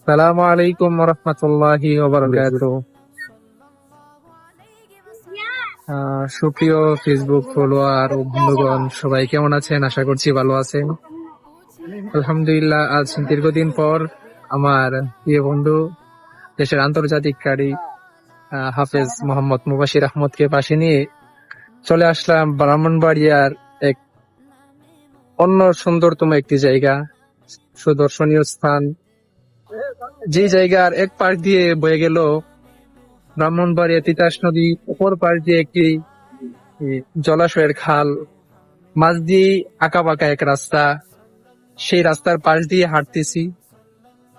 আসসালামু আলাইকুম রহমতুল্লাহি ওয়া বারাকাতুহু। সুপ্রিয় ফেসবুক ফলোয়ার ও বন্ধুগণ, সবাই কেমন আছেন? আশা করছি ভালো আছেন। আলহামদুলিল্লাহ, আজ দীর্ঘদিন পর আমার প্রিয় বন্ধু, দেশের আন্তর্জাতিক ক্রীড়াবিদ হাফেজ মোহাম্মদ মুবাশির আহমদকে পাশে নিয়ে চলে আসলাম ব্রাহ্মণবাড়িয়ার এক অন্য সুন্দরতম একটি জায়গা, সুদর্শনীয় স্থান, যে জায়গার এক পাশ দিয়ে বয়ে গেল ব্রাহ্মণবাড়িয়া তিতাস নদী, অপর পাশ দিয়ে একটি জলাশয়ের খাল, মাঝ দিয়ে আঁকা বাঁকা এক রাস্তা। সেই রাস্তার পাশ দিয়ে হাঁটতেছি,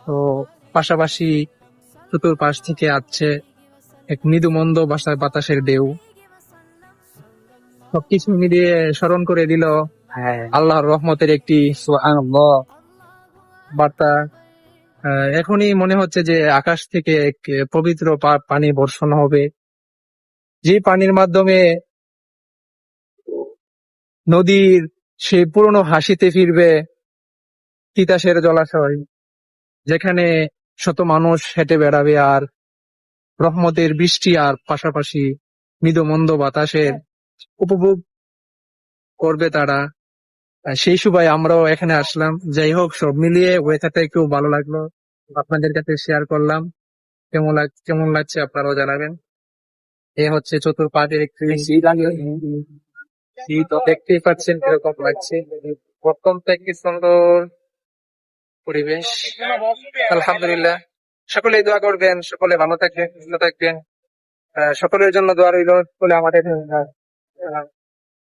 তো পাশাপাশি চতুর্পাশ থেকে আসছে এক মৃদু মন্দ বাতাসের ঢেউ। সবকিছু মিলিয়ে স্মরণ করে দিল আল্লাহর রহমতের একটি সুবহানাল্লাহ বার্তা। এখনই মনে হচ্ছে যে আকাশ থেকে এক পবিত্র পানি বর্ষণ হবে, যে পানির মাধ্যমে নদীর সেই পুরনো হাসিতে ফিরবে তিতাসের জলাশয়, যেখানে শত মানুষ হেঁটে বেড়াবে আর রহমতের বৃষ্টি আর পাশাপাশি মৃদু মন্দ বাতাসের উপভোগ করবে তারা। সেই সুবাই আমরাও এখানে আসলাম। যাই হোক, সব মিলিয়ে ওয়েদারটা একটু ভালো লাগলো, আপনাদের কাছে শেয়ার করলাম। কেমন লাগছে আপনারাও জানাবেন। এ হচ্ছে চতুর্পাশের একটি শীত, দেখতেই পাচ্ছেন কিরকম লাগছে। অত্যন্ত একটি সুন্দর পরিবেশ। আলহামদুলিল্লাহ, সকলেই দোয়া করবেন, সকলে ভালো থাকবেন, সুস্থ থাকবেন। সকলের জন্য দোয়া রইল বলে আমাদের